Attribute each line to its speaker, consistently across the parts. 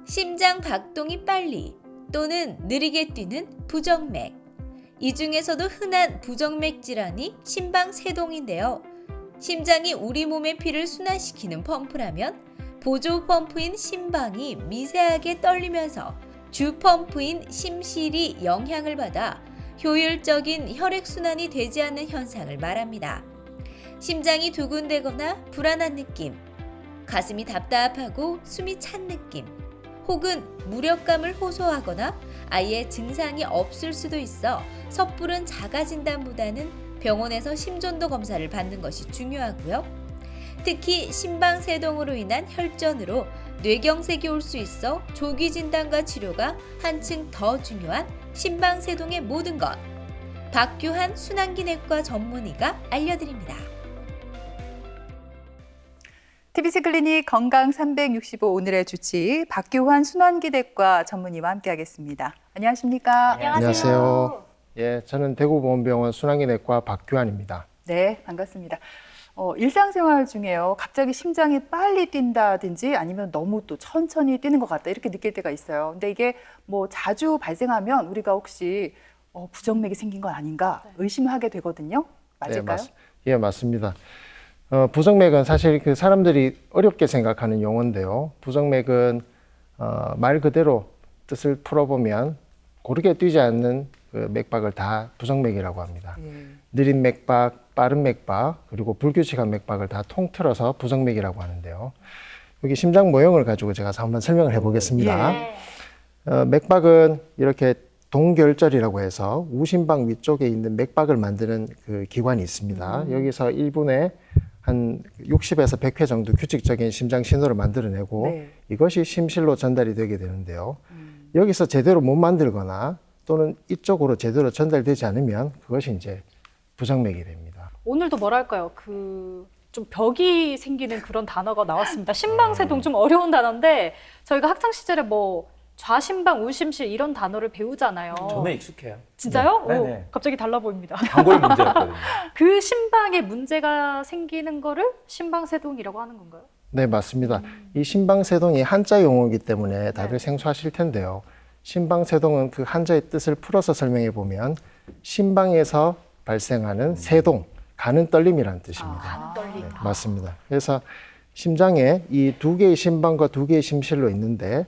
Speaker 1: 심장 박동이 빨리 또는 느리게 뛰는 부정맥. 이 중에서도 흔한 부정맥 질환이 심방세동인데요. 심장이 우리 몸의 피를 순환시키는 펌프라면 보조 펌프인 심방이 미세하게 떨리면서 주 펌프인 심실이 영향을 받아 효율적인 혈액순환이 되지 않는 현상을 말합니다. 심장이 두근대거나 불안한 느낌, 가슴이 답답하고 숨이 찬 느낌, 혹은 무력감을 호소하거나 아예 증상이 없을 수도 있어 섣부른 자가 진단보다는 병원에서 심전도 검사를 받는 것이 중요하고요. 특히 심방세동으로 인한 혈전으로 뇌경색이 올 수 있어 조기 진단과 치료가 한층 더 중요한 심방세동의 모든 것. 박규환 순환기내과 전문의가 알려드립니다.
Speaker 2: TBC 클리닉 건강 365 오늘의 주치 박규환 순환기내과 전문의와 함께하겠습니다. 안녕하십니까?
Speaker 3: 안녕하세요. 예, 저는 대구보건병원 순환기내과 박규환입니다.
Speaker 2: 네, 반갑습니다. 일상생활 중에요. 갑자기 심장이 빨리 뛴다든지 아니면 너무 또 천천히 뛰는 것 같다 이렇게 느낄 때가 있어요. 근데 이게 뭐 자주 발생하면 우리가 혹시 부정맥이 생긴 건 아닌가 의심하게 되거든요. 맞을까요?
Speaker 3: 예, 맞습니다. 부정맥은 사실 그 사람들이 어렵게 생각하는 용어인데요. 부정맥은 말 그대로 뜻을 풀어보면 고르게 뛰지 않는 그 맥박을 다 부정맥이라고 합니다. 느린 맥박, 빠른 맥박, 그리고 불규칙한 맥박을 다 통틀어서 부정맥이라고 하는데요. 여기 심장 모형을 가지고 제가 한번 설명을 해보겠습니다. 맥박은 이렇게 동결절이라고 해서 우심방 위쪽에 있는 맥박을 만드는 그 기관이 있습니다. 여기서 1분에 한 60에서 100회 정도 규칙적인 심장 신호를 만들어내고 이것이 심실로 전달이 되게 되는데요. 여기서 제대로 못 만들거나 또는 이쪽으로 제대로 전달되지 않으면 그것이 이제 부정맥이 됩니다.
Speaker 4: 오늘도 뭐랄까요? 좀 벽이 생기는 그런 단어가 나왔습니다. 심방세동 좀 어려운 단어인데 저희가 학창 시절에 뭐 좌심방, 우심실 이런 단어를 배우잖아요.
Speaker 5: 저는 익숙해요.
Speaker 4: 진짜요?
Speaker 5: 네.
Speaker 4: 오,
Speaker 5: 네네.
Speaker 4: 갑자기 달라 보입니다.
Speaker 5: 단골 문제였거든요.
Speaker 4: 그 심방에 문제가 생기는 거를 심방세동이라고 하는 건가요?
Speaker 3: 네, 맞습니다. 이 심방세동이 한자 용어이기 때문에 다들 생소하실 텐데요. 심방세동은 그 한자의 뜻을 풀어서 설명해 보면 심방에서 발생하는 세동, 가는 떨림이라는 뜻입니다.
Speaker 4: 가는 떨림.
Speaker 3: 네, 맞습니다. 그래서 심장에 이 두 개의 심방과 두 개의 심실로 있는데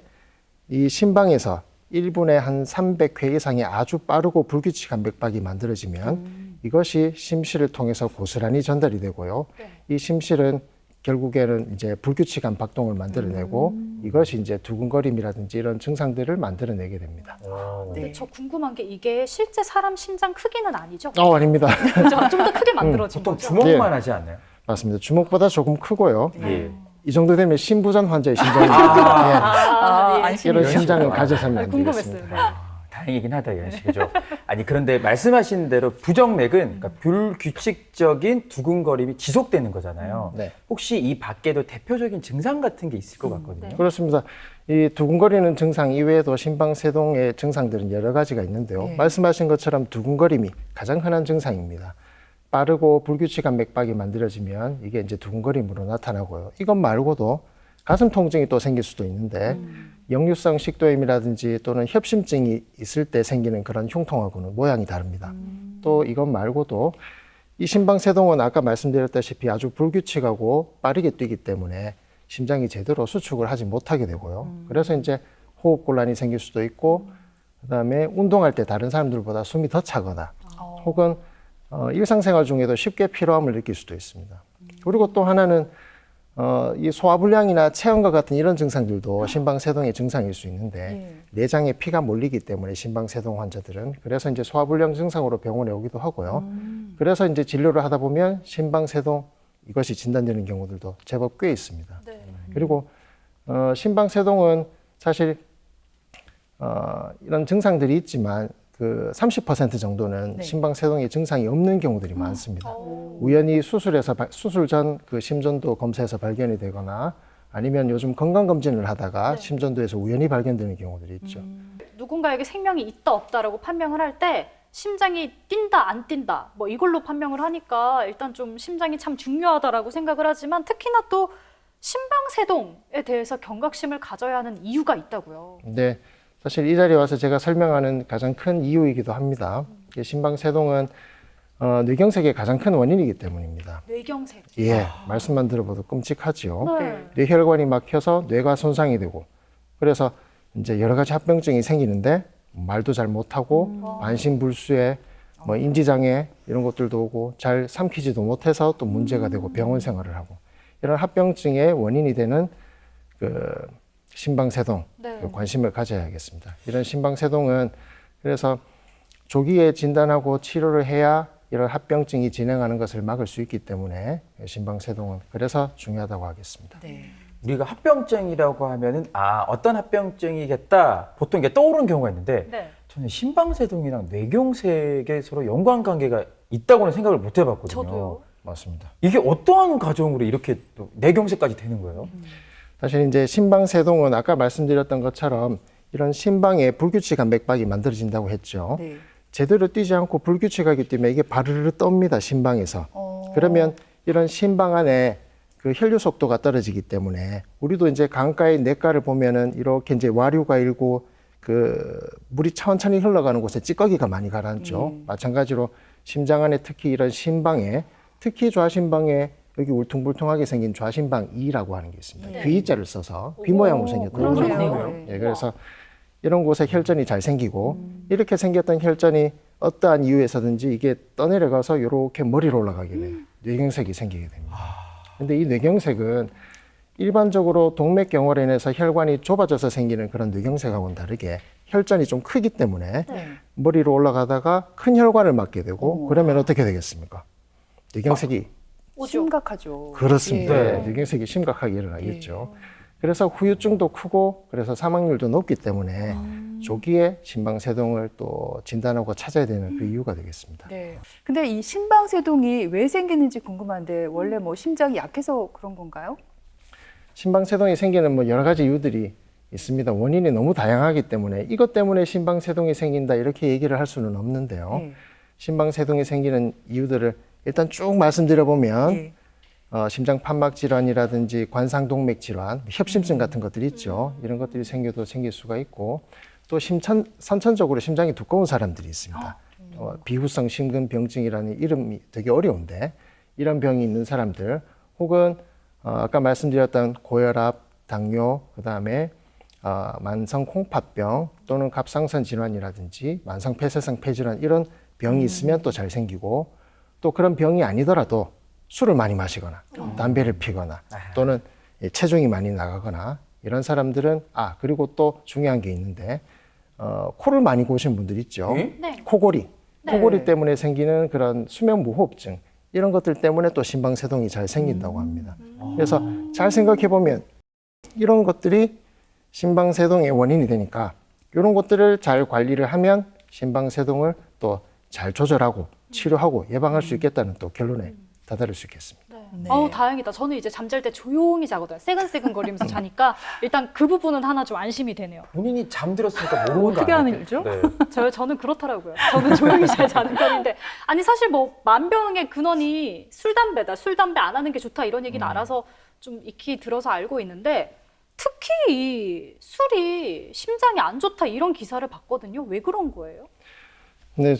Speaker 3: 이 심방에서 1분에 한 300회 이상의 아주 빠르고 불규칙한 맥박이 만들어지면 이것이 심실을 통해서 고스란히 전달이 되고요. 이 심실은 결국에는 이제 불규칙한 박동을 만들어내고 이것이 이제 두근거림이라든지 이런 증상들을 만들어내게 됩니다.
Speaker 4: 근데 저 궁금한 게 이게 실제 사람 심장 크기는 아니죠?
Speaker 3: 아닙니다.
Speaker 4: 좀 더 크게 만들어진
Speaker 5: 보통
Speaker 4: 거죠?
Speaker 5: 주먹만 하지 않나요?
Speaker 3: 맞습니다. 주먹보다 조금 크고요.
Speaker 5: 예.
Speaker 3: 이 정도 되면 심부전 환자의 심장입니다.
Speaker 4: 예.
Speaker 2: 안심이
Speaker 3: 이런
Speaker 5: 이런
Speaker 3: 심장은
Speaker 5: 식으로.
Speaker 3: 가져서는 안
Speaker 4: 궁금했어요.
Speaker 3: 되겠습니다.
Speaker 5: 다행이긴 하다, 이런 식이죠. 아니, 그런데 말씀하신 대로 부정맥은 그러니까 불규칙적인 두근거림이 지속되는 거잖아요.
Speaker 3: 네.
Speaker 5: 혹시 이 밖에도 대표적인 증상 같은 게 있을 것 같거든요.
Speaker 3: 그렇습니다. 이 두근거리는 증상 이외에도 심방세동의 증상들은 여러 가지가 있는데요. 말씀하신 것처럼 두근거림이 가장 흔한 증상입니다. 빠르고 불규칙한 맥박이 만들어지면 이게 이제 두근거림으로 나타나고요. 이것 말고도 가슴 통증이 또 생길 수도 있는데 역류성 식도염이라든지 또는 협심증이 있을 때 생기는 그런 흉통하고는 모양이 다릅니다. 또 이것 말고도 이 심방세동은 아까 말씀드렸다시피 아주 불규칙하고 빠르게 뛰기 때문에 심장이 제대로 수축을 하지 못하게 되고요. 그래서 이제 호흡곤란이 생길 수도 있고 그다음에 운동할 때 다른 사람들보다 숨이 더 차거나 혹은 일상생활 중에도 쉽게 피로함을 느낄 수도 있습니다. 그리고 또 하나는 이 소화불량이나 체온과 같은 이런 증상들도 심방세동의 증상일 수 있는데 내장에 피가 몰리기 때문에 심방세동 환자들은 그래서 이제 소화불량 증상으로 병원에 오기도 하고요. 그래서 이제 진료를 하다 보면 심방세동 이것이 진단되는 경우들도 제법 꽤 있습니다. 그리고 심방세동은 사실 이런 증상들이 있지만 그 30% 정도는 심방세동의 증상이 없는 경우들이 많습니다. 우연히 수술 전 그 심전도 검사에서 발견이 되거나 아니면 요즘 건강검진을 하다가 심전도에서 우연히 발견되는 경우들이 있죠.
Speaker 4: 누군가에게 생명이 있다 없다라고 판명을 할 때 심장이 뛴다 안 뛴다 뭐 이걸로 판명을 하니까 일단 좀 심장이 참 중요하다라고 생각을 하지만 특히나 또 심방세동에 대해서 경각심을 가져야 하는 이유가 있다고요.
Speaker 3: 네, 사실 이 자리에 와서 제가 설명하는 가장 큰 이유이기도 합니다. 심방세동은 뇌경색의 가장 큰 원인이기 때문입니다.
Speaker 4: 뇌경색.
Speaker 3: 예, 말씀만 들어봐도 끔찍하죠.
Speaker 4: 네.
Speaker 3: 뇌혈관이 막혀서 뇌가 손상이 되고, 그래서 이제 여러 가지 합병증이 생기는데 말도 잘 못하고 반신불수에 뭐 인지장애 이런 것들도 오고 잘 삼키지도 못해서 또 문제가 되고 병원 생활을 하고, 이런 합병증의 원인이 되는 그 심방세동
Speaker 4: 네.
Speaker 3: 관심을 가져야겠습니다. 이런 심방세동은 그래서 조기에 진단하고 치료를 해야 이런 합병증이 진행하는 것을 막을 수 있기 때문에 심방세동은 그래서 중요하다고 하겠습니다.
Speaker 2: 네.
Speaker 5: 우리가 합병증이라고 하면은 어떤 합병증이겠다 보통 이게 떠오르는 경우가 있는데
Speaker 4: 네.
Speaker 5: 저는 심방세동이랑 뇌경색에 서로 연관관계가 있다고는 생각을 못 해봤거든요.
Speaker 4: 저도요.
Speaker 3: 맞습니다.
Speaker 5: 이게 어떠한 과정으로 이렇게 또 뇌경색까지 되는 거예요?
Speaker 3: 사실 이제 심방세동은 아까 말씀드렸던 것처럼 이런 심방에 불규칙한 맥박이 만들어진다고 했죠.
Speaker 2: 네.
Speaker 3: 제대로 뛰지 않고 불규칙하기 때문에 이게 바르르 떱니다, 심방에서. 그러면 이런 심방 안에 그 혈류 속도가 떨어지기 때문에 우리도 이제 강가의 냇가를 보면은 이렇게 이제 와류가 일고 그 물이 천천히 흘러가는 곳에 찌꺼기가 많이 가라앉죠. 마찬가지로 심장 안에 특히 이런 심방에, 특히 좌심방에 여기 울퉁불퉁하게 생긴 좌심방이라고 하는 게 있습니다.
Speaker 4: 네.
Speaker 3: V자를 써서 V 모양으로 생겼던 거죠.
Speaker 4: 그러네요.
Speaker 3: 예, 그래서 이런 곳에 혈전이 잘 생기고 이렇게 생겼던 혈전이 어떠한 이유에서든지 이게 떠내려가서 이렇게 머리로 올라가게 돼요. 뇌경색이 생기게 됩니다. 근데 이 뇌경색은 일반적으로 동맥경화로 인해서 혈관이 좁아져서 생기는 그런 뇌경색하고는 다르게 혈전이 좀 크기 때문에
Speaker 2: 네.
Speaker 3: 머리로 올라가다가 큰 혈관을 맞게 되고 그러면 어떻게 되겠습니까? 뇌경색이
Speaker 4: 오죠.
Speaker 2: 심각하죠.
Speaker 3: 그렇습니다.
Speaker 2: 예.
Speaker 3: 네, 뇌경색이 심각하게 일어나겠죠. 그래서 후유증도 크고 그래서 사망률도 높기 때문에 조기에 심방세동을 또 진단하고 찾아야 되는 그 이유가 되겠습니다.
Speaker 2: 네. 근데 이 심방세동이 왜 생기는지 궁금한데 원래 뭐 심장이 약해서 그런 건가요?
Speaker 3: 심방세동이 생기는 뭐 여러 가지 이유들이 있습니다. 원인이 너무 다양하기 때문에 이것 때문에 심방세동이 생긴다 이렇게 얘기를 할 수는 없는데요.
Speaker 2: 네.
Speaker 3: 심방세동이 생기는 이유들을 일단 쭉 말씀드려보면
Speaker 2: 네.
Speaker 3: 심장 판막 질환이라든지 관상동맥 질환, 협심증 같은 것들이 있죠. 이런 것들이 생겨도 생길 수가 있고 또 선천적으로 심장이 두꺼운 사람들이 있습니다. 비후성 심근병증이라는 이름이 되게 어려운데 이런 병이 있는 사람들 혹은 아까 말씀드렸던 고혈압, 당뇨, 그다음에 만성 콩팥병 또는 갑상선 질환이라든지 만성 폐쇄성 폐질환 이런 병이 있으면 또 잘 생기고 또 그런 병이 아니더라도 술을 많이 마시거나 담배를 피거나 또는 체중이 많이 나가거나 이런 사람들은 그리고 또 중요한 게 있는데 코를 많이 고신 분들 있죠.
Speaker 5: 네?
Speaker 4: 네.
Speaker 3: 코골이 코골이
Speaker 2: 네.
Speaker 3: 때문에 생기는 그런 수면 무호흡증 이런 것들 때문에 또 심방세동이 잘 생긴다고 합니다. 그래서 잘 생각해 보면 이런 것들이 심방세동의 원인이 되니까 이런 것들을 잘 관리를 하면 심방세동을 또 잘 조절하고 치료하고 예방할 수 있겠다는 또 결론에 다다를 수 있겠습니다.
Speaker 4: 네.
Speaker 2: 네.
Speaker 4: 다행이다. 저는 이제 잠잘 때 조용히 자거든요. 새근새근 거리면서 자니까 일단 그 부분은 하나 좀 안심이 되네요.
Speaker 5: 본인이 잠들었으니까 모르는 거
Speaker 2: 어떻게 하는
Speaker 5: 아니에요?
Speaker 2: 일이죠?
Speaker 5: 네.
Speaker 4: 저는 그렇더라고요. 저는 조용히 잘 자는 편인데 아니 사실 뭐 만병의 근원이 술 담배다. 술 담배 안 하는 게 좋다 이런 얘기는 알아서 좀 익히 들어서 알고 있는데 특히 이 술이 심장에 안 좋다 이런 기사를 봤거든요. 왜 그런 거예요?
Speaker 3: 근데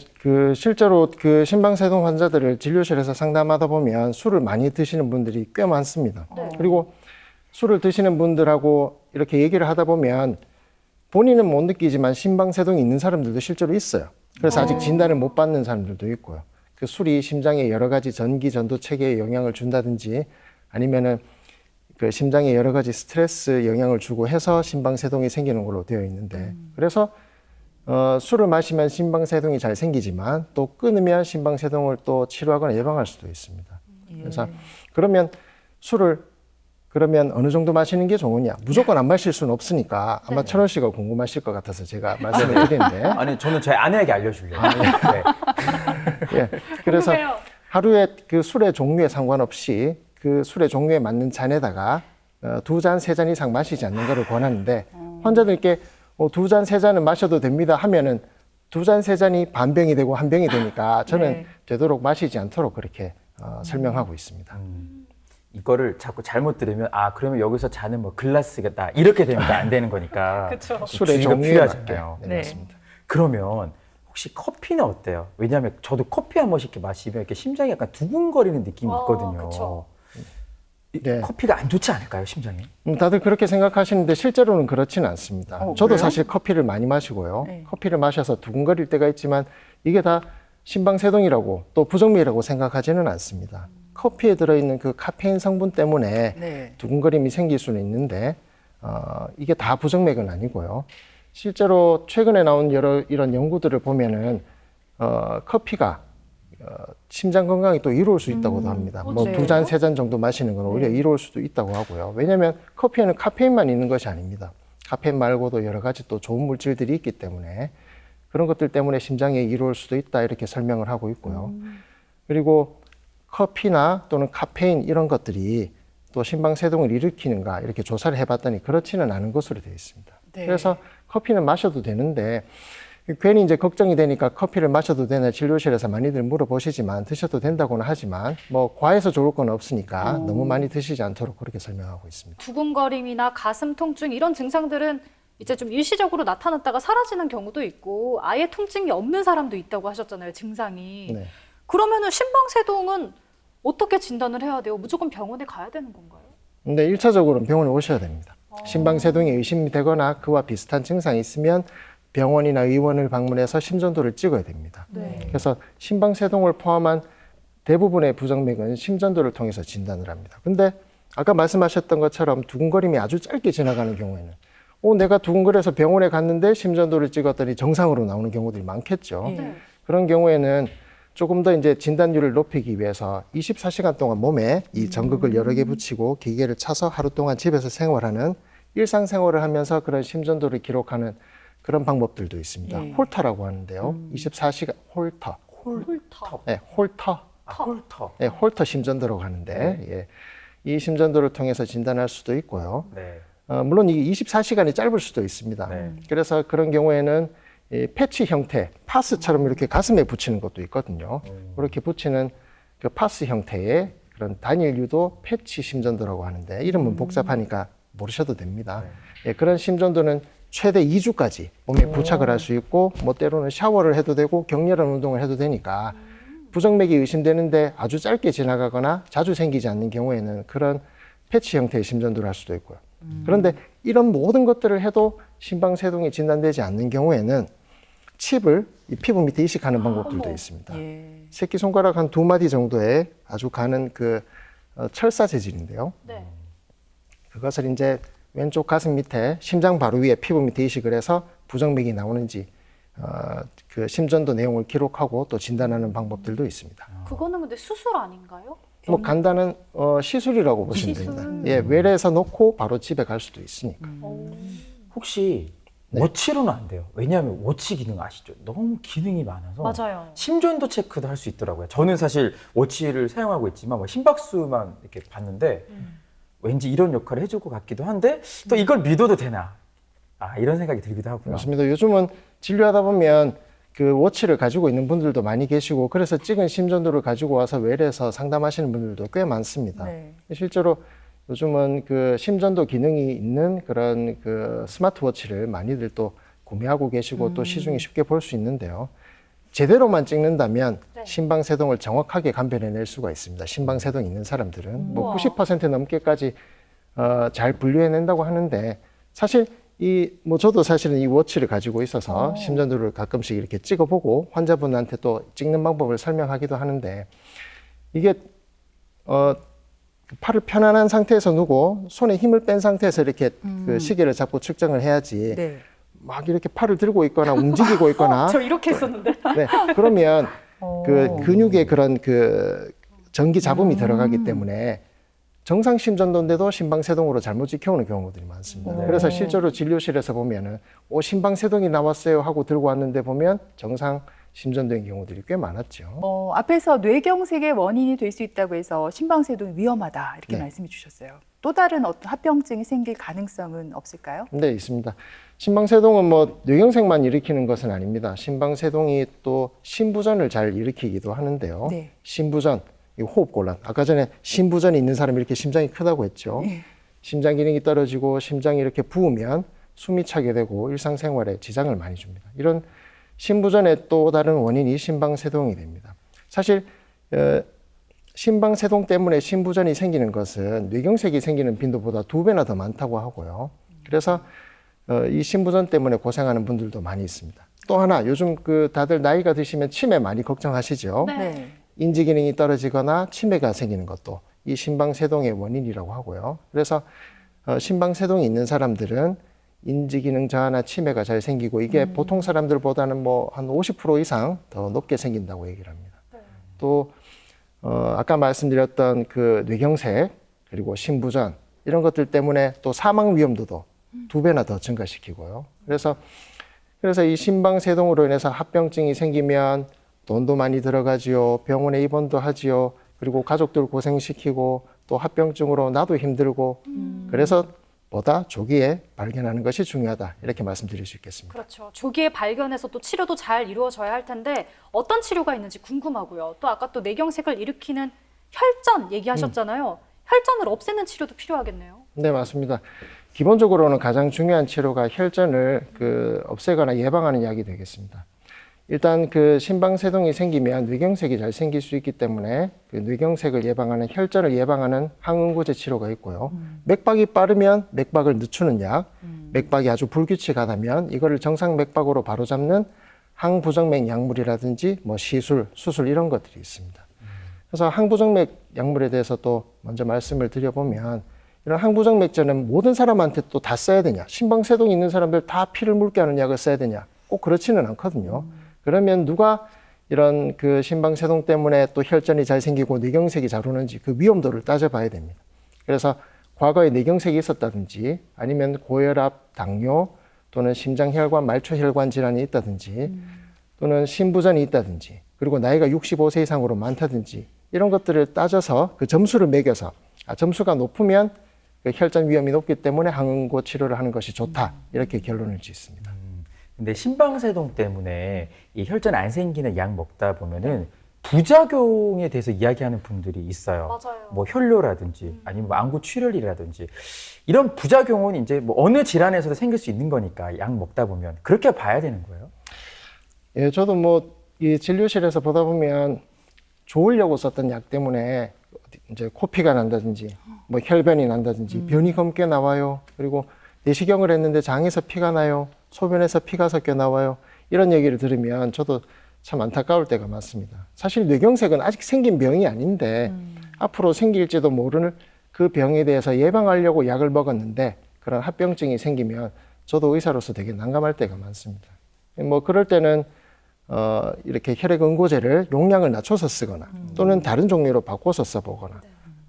Speaker 3: 실제로 심방세동 환자들을 진료실에서 상담하다 보면 술을 많이 드시는 분들이 꽤 많습니다.
Speaker 4: 네.
Speaker 3: 그리고 술을 드시는 분들하고 이렇게 얘기를 하다 보면 본인은 못 느끼지만 심방세동이 있는 사람들도 실제로 있어요. 그래서 아직 진단을 못 받는 사람들도 있고요. 그 술이 심장에 여러 가지 전기 전도 체계에 영향을 준다든지 아니면은 그 심장에 여러 가지 스트레스 영향을 주고 해서 심방세동이 생기는 걸로 되어 있는데 그래서 술을 마시면 심방세동이 잘 생기지만 또 끊으면 심방세동을 또 치료하거나 예방할 수도 있습니다. 그래서 그러면 술을 어느 정도 마시는 게 좋으냐? 무조건 안 마실 수는 없으니까 아마 철원 씨가 궁금하실 것 같아서 제가 말씀을 드리는데
Speaker 5: 아니 저는 제 아내에게 알려주려고. 네.
Speaker 3: 예, 그래서
Speaker 4: 궁금해요.
Speaker 3: 하루에 그 술의 종류에 상관없이 그 술의 종류에 맞는 잔에다가 2잔, 3잔 이상 마시지 않는 것을 권하는데 환자들께 2잔, 3잔은 마셔도 됩니다 하면은 2잔, 3잔이 반병이 되고 한 병이 되니까 저는
Speaker 2: 네.
Speaker 3: 되도록 마시지 않도록 그렇게 설명하고 있습니다.
Speaker 5: 이거를 자꾸 잘못 들으면 아 그러면 여기서 자는 뭐 글라스가 이렇게 되면 안 되는 거니까
Speaker 4: 그렇죠.
Speaker 3: 술의
Speaker 5: 주의가
Speaker 3: 종류에
Speaker 5: 필요하잖아요.
Speaker 3: 맞게.
Speaker 2: 네.
Speaker 3: 맞습니다.
Speaker 5: 그러면 혹시 커피는 어때요? 왜냐하면 저도 커피 한 번씩 이렇게 마시면 이렇게 심장이 약간 두근거리는 느낌이 있거든요.
Speaker 4: 그쵸.
Speaker 3: 네.
Speaker 5: 커피가 안 좋지 않을까요, 심장에?
Speaker 3: 다들 그렇게 생각하시는데 실제로는 그렇지는 않습니다. 저도
Speaker 2: 그래요?
Speaker 3: 사실 커피를 많이 마시고요.
Speaker 2: 네.
Speaker 3: 커피를 마셔서 두근거릴 때가 있지만 이게 다 심방세동이라고 또 부정맥이라고 생각하지는 않습니다. 커피에 들어있는 그 카페인 성분 때문에
Speaker 2: 네.
Speaker 3: 두근거림이 생길 수는 있는데 이게 다 부정맥은 아니고요. 실제로 최근에 나온 여러 이런 연구들을 보면은 커피가 심장 건강에 또 이로울 수 있다고도 합니다. 뭐
Speaker 2: 네.
Speaker 3: 2잔, 3잔 정도 마시는 건 오히려 이로울 수도 있다고 하고요. 왜냐하면 커피에는 카페인만 있는 것이 아닙니다. 카페인 말고도 여러 가지 또 좋은 물질들이 있기 때문에 그런 것들 때문에 심장에 이로울 수도 있다 이렇게 설명을 하고 있고요. 그리고 커피나 또는 카페인 이런 것들이 또 심방세동을 일으키는가 이렇게 조사를 해봤더니 그렇지는 않은 것으로 되어 있습니다.
Speaker 2: 네.
Speaker 3: 그래서 커피는 마셔도 되는데 괜히 이제 걱정이 되니까 커피를 마셔도 되나 진료실에서 많이들 물어보시지만 드셔도 된다고는 하지만 뭐 과해서 좋을 건 없으니까 너무 많이 드시지 않도록 그렇게 설명하고 있습니다.
Speaker 4: 두근거림이나 가슴 통증 이런 증상들은 이제 좀 일시적으로 나타났다가 사라지는 경우도 있고 아예 통증이 없는 사람도 있다고 하셨잖아요, 증상이.
Speaker 3: 네.
Speaker 4: 그러면은 심방세동은 어떻게 진단을 해야 돼요? 무조건 병원에 가야 되는 건가요?
Speaker 3: 근데 1차적으로는 병원에 오셔야 됩니다. 심방세동이 의심이 되거나 그와 비슷한 증상이 있으면 병원이나 의원을 방문해서 심전도를 찍어야 됩니다.
Speaker 4: 네.
Speaker 3: 그래서 심방세동을 포함한 대부분의 부정맥은 심전도를 통해서 진단을 합니다. 근데 아까 말씀하셨던 것처럼 두근거림이 아주 짧게 지나가는 경우에는 내가 두근거려서 병원에 갔는데 심전도를 찍었더니 정상으로 나오는 경우들이 많겠죠.
Speaker 2: 네.
Speaker 3: 그런 경우에는 조금 더 이제 진단율을 높이기 위해서 24시간 동안 몸에 이 전극을 여러 개 붙이고 기계를 차서 하루 동안 집에서 생활하는 일상생활을 하면서 그런 심전도를 기록하는 그런 방법들도 있습니다.
Speaker 2: 예.
Speaker 3: 홀터라고 하는데요. 24시간 홀터.
Speaker 4: 홀터.
Speaker 3: 네, 홀터.
Speaker 5: 홀터.
Speaker 3: 네, 홀터 심전도라고 하는데 예. 이 심전도를 통해서 진단할 수도 있고요.
Speaker 5: 네.
Speaker 3: 물론 이게 24시간이 짧을 수도 있습니다.
Speaker 5: 네.
Speaker 3: 그래서 그런 경우에는 이 패치 형태, 파스처럼 이렇게 가슴에 붙이는 것도 있거든요. 그렇게 붙이는 그 파스 형태의 그런 단일유도 패치 심전도라고 하는데 이름은 복잡하니까 모르셔도 됩니다. 예, 그런 심전도는 최대 2주까지 몸에 부착을 할 수 있고 뭐 때로는 샤워를 해도 되고 격렬한 운동을 해도 되니까 부정맥이 의심되는데 아주 짧게 지나가거나 자주 생기지 않는 경우에는 그런 패치 형태의 심전도를 할 수도 있고요. 그런데 이런 모든 것들을 해도 심방세동이 진단되지 않는 경우에는 칩을 이 피부 밑에 이식하는 방법들도 있습니다.
Speaker 2: 예.
Speaker 3: 새끼손가락 한 2마디 정도의 아주 가는 그 철사 재질인데요.
Speaker 4: 네.
Speaker 3: 그것을 이제 왼쪽 가슴 밑에 심장 바로 위에 피부 밑에 이식을 해서 부정맥이 나오는지 그 심전도 내용을 기록하고 또 진단하는 방법들도 있습니다.
Speaker 4: 그거는 근데 수술 아닌가요?
Speaker 3: 뭐 간단한 시술이라고 보시면
Speaker 4: 시술.
Speaker 3: 됩니다. 예, 외래에서 놓고 바로 집에 갈 수도 있으니까.
Speaker 5: 혹시
Speaker 3: 네.
Speaker 5: 워치로는 안 돼요. 왜냐하면 워치 기능 아시죠? 너무 기능이 많아서
Speaker 4: 맞아요.
Speaker 5: 심전도 체크도 할 수 있더라고요. 저는 사실 워치를 사용하고 있지만 뭐 심박수만 이렇게 봤는데 왠지 이런 역할을 해줄 것 같기도 한데 또 이걸 믿어도 되나? 이런 생각이 들기도 하고요.
Speaker 3: 맞습니다. 요즘은 진료하다 보면 그 워치를 가지고 있는 분들도 많이 계시고 그래서 찍은 심전도를 가지고 와서 외래에서 상담하시는 분들도 꽤 많습니다.
Speaker 2: 네.
Speaker 3: 실제로 요즘은 그 심전도 기능이 있는 그런 그 스마트워치를 많이들 또 구매하고 계시고 또 시중에 쉽게 볼 수 있는데요. 제대로만 찍는다면
Speaker 4: 네.
Speaker 3: 심방세동을 정확하게 감별해낼 수가 있습니다. 심방세동 있는 사람들은 뭐
Speaker 4: 우와.
Speaker 3: 90% 넘게까지 잘 분류해낸다고 하는데 사실 뭐 저도 사실은 이 워치를 가지고 있어서 심전도를 가끔씩 이렇게 찍어보고 환자분한테 또 찍는 방법을 설명하기도 하는데 이게 팔을 편안한 상태에서 누고 손에 힘을 뺀 상태에서 이렇게 그 시계를 잡고 측정을 해야지
Speaker 2: 네.
Speaker 3: 막 이렇게 팔을 들고 있거나 움직이고 있거나
Speaker 4: 저 이렇게 했었는데.
Speaker 3: 네, 그러면 그 근육에 그런 그 전기 잡음이 들어가기 때문에 정상 심전도인데도 심방세동으로 잘못 지켜오는 경우들이 많습니다. 그래서 실제로 진료실에서 보면은 심방세동이 나왔어요 하고 들고 왔는데 보면 정상 심전도인 경우들이 꽤 많았죠.
Speaker 2: 앞에서 뇌경색의 원인이 될 수 있다고 해서 심방세동이 위험하다 이렇게
Speaker 3: 네.
Speaker 2: 말씀해 주셨어요. 또 다른 어떤 합병증이 생길 가능성은 없을까요?
Speaker 3: 네, 있습니다. 심방세동은 뭐 뇌경색만 일으키는 것은 아닙니다. 심방세동이 또 심부전을 잘 일으키기도 하는데요.
Speaker 2: 네.
Speaker 3: 심부전, 이 호흡곤란. 아까 전에 심부전이 있는 사람이 이렇게 심장이 크다고 했죠. 심장 기능이 떨어지고 심장이 이렇게 부으면 숨이 차게 되고 일상생활에 지장을 많이 줍니다. 이런 심부전의 또 다른 원인이 심방세동이 됩니다. 사실 심방세동 때문에 심부전이 생기는 것은 뇌경색이 생기는 빈도보다 2배나 더 많다고 하고요. 그래서 이 심부전 때문에 고생하는 분들도 많이 있습니다. 또 하나 요즘 다들 나이가 드시면 치매 많이 걱정하시죠.
Speaker 2: 네.
Speaker 3: 인지 기능이 떨어지거나 치매가 생기는 것도 이 심방세동의 원인이라고 하고요. 그래서 심방세동이 있는 사람들은 인지 기능 저하나 치매가 잘 생기고 이게 보통 사람들보다는 뭐 한 50% 이상 더 높게 생긴다고 얘기를 합니다. 또 아까 말씀드렸던 그 뇌경색 그리고 심부전 이런 것들 때문에 또 사망 위험도도 2배나 더 증가시키고요. 그래서 이 심방세동으로 인해서 합병증이 생기면 돈도 많이 들어가지요. 병원에 입원도 하지요. 그리고 가족들 고생시키고 또 합병증으로 나도 힘들고 그래서 보다 조기에 발견하는 것이 중요하다. 이렇게 말씀드릴 수 있겠습니다.
Speaker 4: 그렇죠. 조기에 발견해서 또 치료도 잘 이루어져야 할 텐데 어떤 치료가 있는지 궁금하고요. 또 아까 또 뇌경색을 일으키는 혈전 얘기하셨잖아요. 혈전을 없애는 치료도 필요하겠네요.
Speaker 3: 네, 맞습니다. 기본적으로는 가장 중요한 치료가 혈전을 없애거나 예방하는 약이 되겠습니다. 일단 심방세동이 생기면 뇌경색이 잘 생길 수 있기 때문에 뇌경색을 예방하는 혈전을 예방하는 항응고제 치료가 있고요. 맥박이 빠르면 맥박을 늦추는 약, 맥박이 아주 불규칙하다면 이거를 정상 맥박으로 바로잡는 항부정맥 약물이라든지 뭐 시술, 수술 이런 것들이 있습니다. 그래서 항부정맥 약물에 대해서 또 먼저 말씀을 드려보면 이런 항부정맥제는 모든 사람한테 또 다 써야 되냐, 심방세동이 있는 사람들 다 피를 묽게 하는 약을 써야 되냐, 꼭 그렇지는 않거든요. 그러면 누가 이런 심방세동 때문에 또 혈전이 잘 생기고 뇌경색이 잘 오는지 그 위험도를 따져봐야 됩니다. 그래서 과거에 뇌경색이 있었다든지 아니면 고혈압, 당뇨 또는 심장혈관, 말초혈관 질환이 있다든지 또는 심부전이 있다든지 그리고 나이가 65세 이상으로 많다든지 이런 것들을 따져서 그 점수를 매겨서 점수가 높으면 혈전 위험이 높기 때문에 항응고 치료를 하는 것이 좋다 이렇게 결론을 짓습니다.
Speaker 5: 근데 심방세동 때문에 이 혈전 안 생기는 약 먹다 보면은 부작용에 대해서 이야기하는 분들이 있어요.
Speaker 4: 맞아요.
Speaker 5: 뭐 혈뇨라든지 아니면 뭐 안구 출혈이라든지 이런 부작용은 이제 뭐 어느 질환에서도 생길 수 있는 거니까 약 먹다 보면 그렇게 봐야 되는 거예요.
Speaker 3: 예, 저도 뭐 이 진료실에서 보다 보면 좋으려고 썼던 약 때문에 이제 코피가 난다든지 뭐 혈변이 난다든지 변이 검게 나와요. 그리고 내시경을 했는데 장에서 피가 나요. 소변에서 피가 섞여 나와요. 이런 얘기를 들으면 저도 참 안타까울 때가 많습니다. 사실 뇌경색은 아직 생긴 병이 아닌데 앞으로 생길지도 모르는 그 병에 대해서 예방하려고 약을 먹었는데 그런 합병증이 생기면 저도 의사로서 되게 난감할 때가 많습니다. 뭐 그럴 때는 이렇게 혈액 응고제를 용량을 낮춰서 쓰거나 또는 다른 종류로 바꿔서 써보거나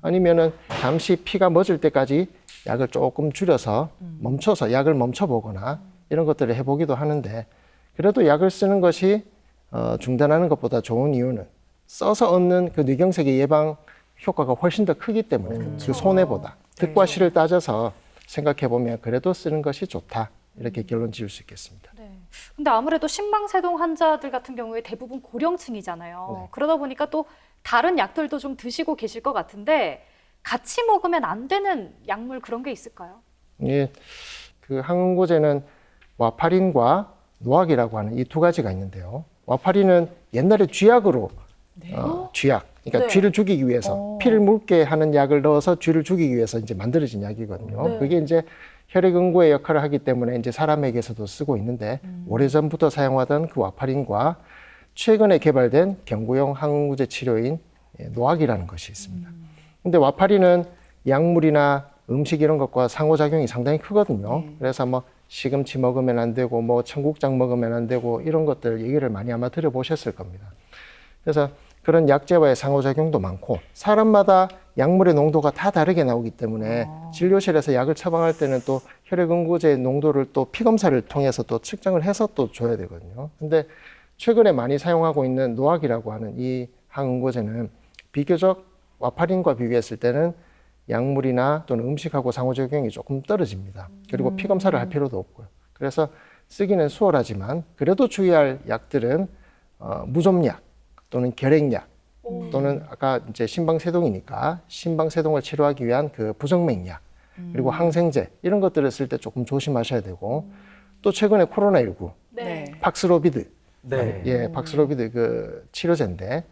Speaker 3: 아니면은 잠시 피가 멎을 때까지 약을 조금 줄여서 멈춰서 약을 멈춰보거나 이런 것들을 해보기도 하는데 그래도 약을 쓰는 것이 중단하는 것보다 좋은 이유는 써서 얻는 그 뇌경색의 예방 효과가 훨씬 더 크기 때문에 그 손해보다 득과 실을 따져서 생각해보면 그래도 쓰는 것이 좋다 이렇게 결론 지을 수 있겠습니다.
Speaker 4: 네. 근데 아무래도 심방세동 환자들 같은 경우에 대부분 고령층이잖아요.
Speaker 3: 네.
Speaker 4: 그러다 보니까 또 다른 약들도 좀 드시고 계실 것 같은데 같이 먹으면 안 되는 약물 그런 게 있을까요?
Speaker 3: 예, 그 항응고제는 와파린과 노악이라고 하는 이 2가지가 있는데요. 와파린은 옛날에 쥐약으로 쥐약, 그러니까
Speaker 4: 네.
Speaker 3: 쥐를 죽이기 위해서 피를 묽게 하는 약을 넣어서 쥐를 죽이기 위해서 이제 만들어진 약이거든요.
Speaker 4: 네.
Speaker 3: 그게 이제 혈액 응고의 역할을 하기 때문에 이제 사람에게서도 쓰고 있는데 오래전부터 사용하던 그 와파린과 최근에 개발된 경구용 항응고제 치료인 노악이라는 것이 있습니다. 근데 와파린은 약물이나 음식 이런 것과 상호작용이 상당히 크거든요. 그래서 뭐 시금치 먹으면 안 되고 뭐 청국장 먹으면 안 되고 이런 것들 얘기를 많이 아마 들어보셨을 겁니다. 그래서 그런 약제와의 상호작용도 많고 사람마다 약물의 농도가 다 다르게 나오기 때문에 진료실에서 약을 처방할 때는 또 혈액 응고제 농도를 또 피검사를 통해서 또 측정을 해서 또 줘야 되거든요. 근데 최근에 많이 사용하고 있는 노악이라고 하는 이 항응고제는 비교적 와파린과 비교했을 때는 약물이나 또는 음식하고 상호작용이 조금 떨어집니다. 그리고 피검사를 할 필요도 없고요. 그래서 쓰기는 수월하지만 그래도 주의할 약들은 무좀약 또는 결핵약 또는 아까 이제 심방세동이니까 심방세동을 치료하기 위한 그 부정맥약 그리고 항생제 이런 것들을 쓸 때 조금 조심하셔야 되고 또 최근에 코로나19
Speaker 4: 네.
Speaker 3: 팍스로비드
Speaker 5: 네.
Speaker 3: 예, 팍스로비드 그 치료제인데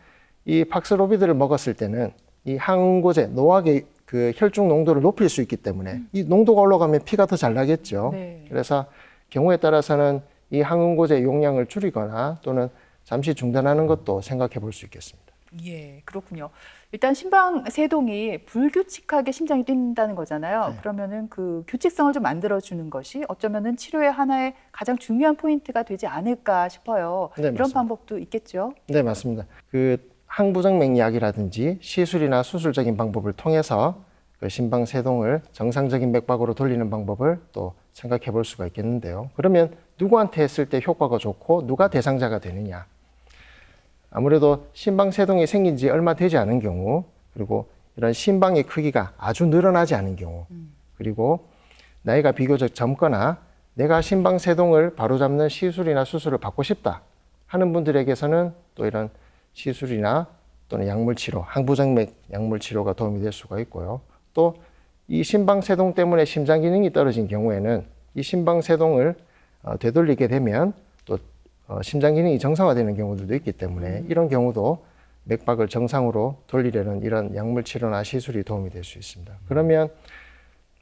Speaker 3: 이 팍스로비드를 먹었을 때는 이 항응고제 노악의 그 혈중 농도를 높일 수 있기 때문에 이 농도가 올라가면 피가 더 잘 나겠죠.
Speaker 2: 네.
Speaker 3: 그래서 경우에 따라서는 이 항응고제 용량을 줄이거나 또는 잠시 중단하는 것도 생각해 볼 수 있겠습니다.
Speaker 2: 예, 그렇군요. 일단 심방세동이 불규칙하게 심장이 뛴다는 거잖아요.
Speaker 3: 네.
Speaker 2: 그러면은 그 규칙성을 좀 만들어주는 것이 어쩌면은 치료의 하나의 가장 중요한 포인트가 되지 않을까 싶어요.
Speaker 3: 네,
Speaker 2: 이런
Speaker 3: 맞습니다.
Speaker 2: 방법도 있겠죠.
Speaker 3: 네, 맞습니다. 그 항부정맥약이라든지 시술이나 수술적인 방법을 통해서 그 심방세동을 정상적인 맥박으로 돌리는 방법을 또 생각해 볼 수가 있겠는데요. 그러면 누구한테 했을 때 효과가 좋고 누가 대상자가 되느냐? 아무래도 심방세동이 생긴 지 얼마 되지 않은 경우, 그리고 이런 심방의 크기가 아주 늘어나지 않은 경우, 그리고 나이가 비교적 젊거나 내가 심방세동을 바로잡는 시술이나 수술을 받고 싶다 하는 분들에게서는 또 이런 시술이나 또는 약물치료, 항부정맥 약물치료가 도움이 될 수가 있고요. 또 이 심방세동 때문에 심장 기능이 떨어진 경우에는 이 심방세동을 되돌리게 되면 또 심장 기능이 정상화되는 경우들도 있기 때문에 이런 경우도 맥박을 정상으로 돌리려는 이런 약물치료나 시술이 도움이 될 수 있습니다. 그러면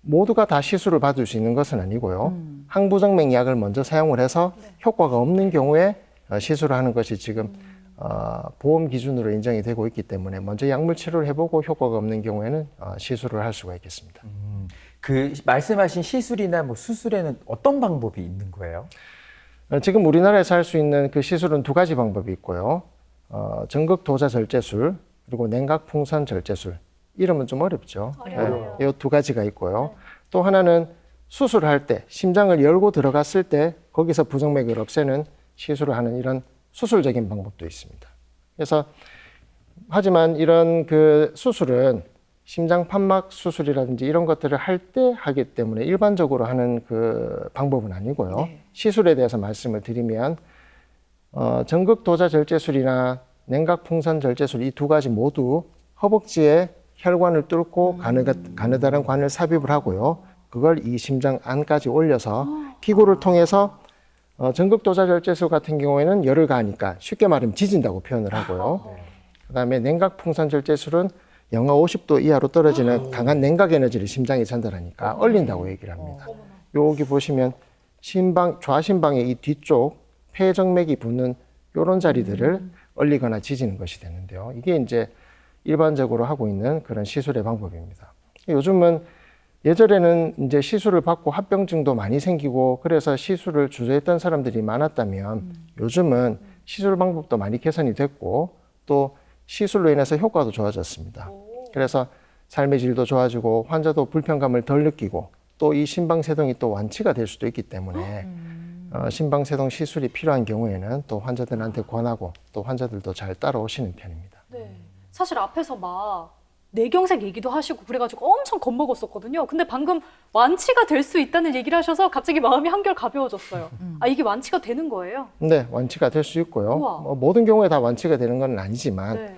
Speaker 3: 모두가 다 시술을 받을 수 있는 것은 아니고요. 항부정맥 약을 먼저 사용을 해서 효과가 없는 경우에 시술을 하는 것이 지금 보험 기준으로 인정이 되고 있기 때문에 먼저 약물 치료를 해보고 효과가 없는 경우에는 시술을 할 수가 있겠습니다.
Speaker 5: 그 말씀하신 시술이나 뭐 수술에는 어떤 방법이 있는 거예요?
Speaker 3: 지금 우리나라에서 할 수 있는 그 시술은 두 가지 방법이 있고요. 전극도자절제술 그리고 냉각풍선절제술. 이름은 좀 어렵죠.
Speaker 4: 어려워요.
Speaker 3: 이 두 가지가 있고요. 또 하나는 수술할 때 심장을 열고 들어갔을 때 거기서 부정맥을 없애는 시술을 하는 이런 수술적인 방법도 있습니다. 그래서 하지만 이런 그 수술은 심장 판막 수술이라든지 이런 것들을 할 때 하기 때문에 일반적으로 하는 그 방법은 아니고요.
Speaker 2: 네.
Speaker 3: 시술에 대해서 말씀을 드리면 전극도자절제술이나 냉각풍선절제술 이 두 가지 모두 허벅지에 혈관을 뚫고 가느다란 관을 삽입을 하고요. 그걸 이 심장 안까지 올려서 기구를 통해서 전극도자절제술 같은 경우에는 열을 가하니까 쉽게 말하면 지진다고 표현을 하고요. 그다음에 냉각풍선절제술은 영하 50도 이하로 떨어지는 강한 냉각 에너지를 심장에 전달하니까 얼린다고 얘기를 합니다. 여기 보시면 좌심방의 이 뒤쪽 폐정맥이 붙는 이런 자리들을 얼리거나 지지는 것이 되는데요. 이게 이제 일반적으로 하고 있는 그런 시술의 방법입니다. 요즘은 예전에는 이제 시술을 받고 합병증도 많이 생기고 그래서 시술을 주저했던 사람들이 많았다면 요즘은 시술 방법도 많이 개선이 됐고 또 시술로 인해서 효과도 좋아졌습니다. 그래서 삶의 질도 좋아지고 환자도 불편감을 덜 느끼고 또 이 심방세동이 또 완치가 될 수도 있기 때문에 심방세동 시술이 필요한 경우에는 또 환자들한테 권하고 또 환자들도 잘 따라오시는 편입니다.
Speaker 4: 네. 사실 앞에서 막 뇌경색 얘기도 하시고 그래가지고 엄청 겁먹었었거든요. 근데 방금 완치가 될 수 있다는 얘기를 하셔서 갑자기 마음이 한결 가벼워졌어요. 아, 이게 완치가 되는 거예요?
Speaker 3: 네, 완치가 될 수 있고요.
Speaker 4: 우와.
Speaker 3: 모든 경우에 다 완치가 되는 건 아니지만
Speaker 4: 네.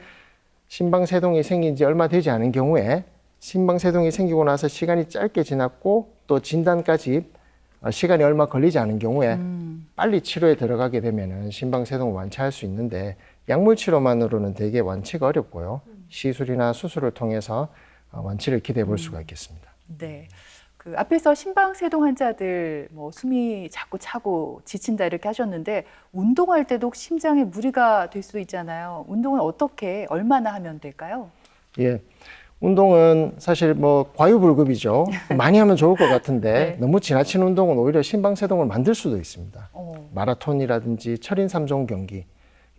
Speaker 3: 심방세동이 생긴 지 얼마 되지 않은 경우에 심방세동이 생기고 나서 시간이 짧게 지났고 또 진단까지 시간이 얼마 걸리지 않은 경우에 빨리 치료에 들어가게 되면은 심방세동을 완치할 수 있는데 약물 치료만으로는 되게 완치가 어렵고요. 시술이나 수술을 통해서 완치를 기대해 볼 수가 있겠습니다.
Speaker 2: 네. 그 앞에서 심방세동 환자들 뭐 숨이 자꾸 차고 지친다 이렇게 하셨는데 운동할 때도 혹시 심장에 무리가 될 수 있잖아요. 운동은 어떻게 얼마나 하면 될까요?
Speaker 3: 예. 운동은 사실 뭐 과유불급이죠. 많이 하면 좋을 것 같은데
Speaker 2: 네.
Speaker 3: 너무 지나친 운동은 오히려 심방세동을 만들 수도 있습니다.
Speaker 2: 어.
Speaker 3: 마라톤이라든지 철인 3종 경기,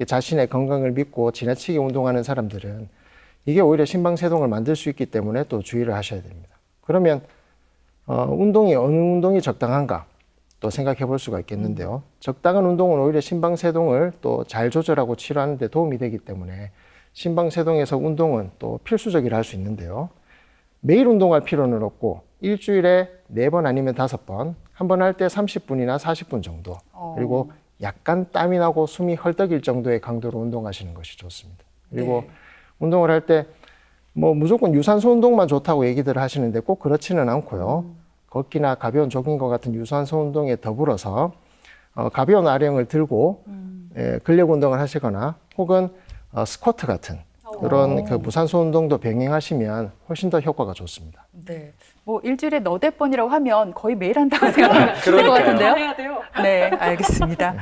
Speaker 3: 자신의 건강을 믿고 지나치게 운동하는 사람들은 이게 오히려 심방세동을 만들 수 있기 때문에 또 주의를 하셔야 됩니다. 그러면 어느 운동이 적당한가 또 생각해 볼 수가 있겠는데요. 적당한 운동은 오히려 심방세동을 또 잘 조절하고 치료하는 데 도움이 되기 때문에 심방세동에서 운동은 또 필수적이라 할 수 있는데요. 매일 운동할 필요는 없고 일주일에 4번 아니면 5번, 한 번 할 때 30분이나 40분 정도, 그리고 약간 땀이 나고 숨이 헐떡일 정도의 강도로 운동하시는 것이 좋습니다. 그리고
Speaker 2: 네.
Speaker 3: 운동을 할 때 뭐 무조건 유산소 운동만 좋다고 얘기들 하시는데 꼭 그렇지는 않고요. 걷기나 가벼운 조깅과 같은 유산소 운동에 더불어서 가벼운 아령을 들고 근력 운동을 하시거나 혹은 스쿼트 같은 그런 그 무산소 운동도 병행하시면 훨씬 더 효과가 좋습니다.
Speaker 2: 네. 뭐 일주일에 너댓 번이라고 하면 거의 매일 한다고 생각하면 좋을 것 같은데요.
Speaker 4: 해야 돼요.
Speaker 2: 네, 알겠습니다.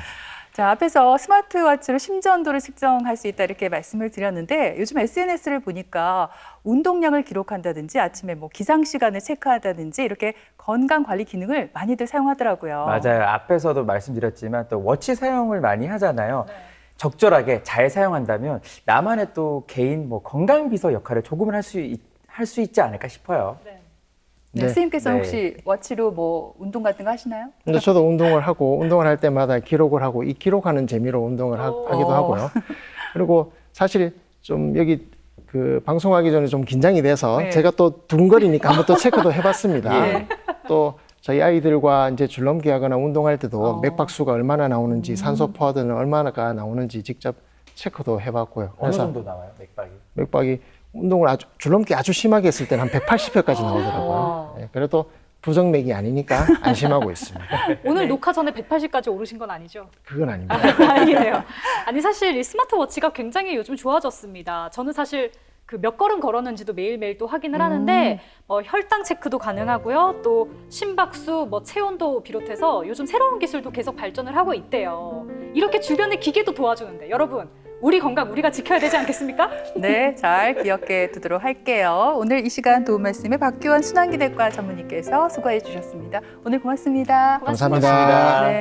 Speaker 2: 자, 앞에서 스마트워치로 심전도를 측정할 수 있다 이렇게 말씀을 드렸는데 요즘 SNS를 보니까 운동량을 기록한다든지 아침에 뭐 기상 시간을 체크한다든지 이렇게 건강 관리 기능을 많이들 사용하더라고요.
Speaker 5: 맞아요. 앞에서도 말씀드렸지만 또 워치 사용을 많이 하잖아요. 적절하게 잘 사용한다면 나만의 또 개인 뭐 건강 비서 역할을 조금은 할 수 있지 않을까 싶어요.
Speaker 2: 네,
Speaker 3: 네.
Speaker 2: 선생님께서
Speaker 5: 네.
Speaker 2: 혹시 워치로 뭐 운동 같은 거 하시나요?
Speaker 3: 근데 저도 운동을 하고 운동을 할 때마다 기록을 하고 이 기록하는 재미로 운동을 하기도 하고요. 그리고 사실 좀 여기 그 방송하기 전에 좀 긴장이 돼서
Speaker 2: 네.
Speaker 3: 제가 또 두근거리니까 한번 또 체크도 해봤습니다.
Speaker 2: 예.
Speaker 3: 또 저희 아이들과 이제 줄넘기 하거나 운동할 때도 맥박수가 얼마나 나오는지 산소 포화도는 얼마나 나오는지 직접 체크도 해봤고요.
Speaker 5: 어느 정도 나와요, 맥박이?
Speaker 3: 맥박이 운동을 줄넘기 아주 심하게 했을 때는 한 180회까지 나오더라고요. 네, 그래도 부정맥이 아니니까 안심하고 있습니다.
Speaker 4: 오늘 녹화 전에 180까지 오르신 건 아니죠?
Speaker 3: 그건 아닙니다.
Speaker 4: 다행이네요. 아니 사실 이 스마트워치가 굉장히 요즘 좋아졌습니다. 저는 사실 그 몇 걸음 걸었는지도 매일매일 또 확인을 하는데 혈당 체크도 가능하고요. 또 심박수, 뭐 체온도 비롯해서 요즘 새로운 기술도 계속 발전을 하고 있대요. 이렇게 주변의 기계도 도와주는데 여러분 우리 건강 우리가 지켜야 되지 않겠습니까?
Speaker 2: 네, 잘 기억해 두도록 할게요. 오늘 이 시간 도움 말씀에 박규원 순환기내과 전문의께서 수고해 주셨습니다. 오늘 고맙습니다.
Speaker 3: 감사합니다.
Speaker 2: 네.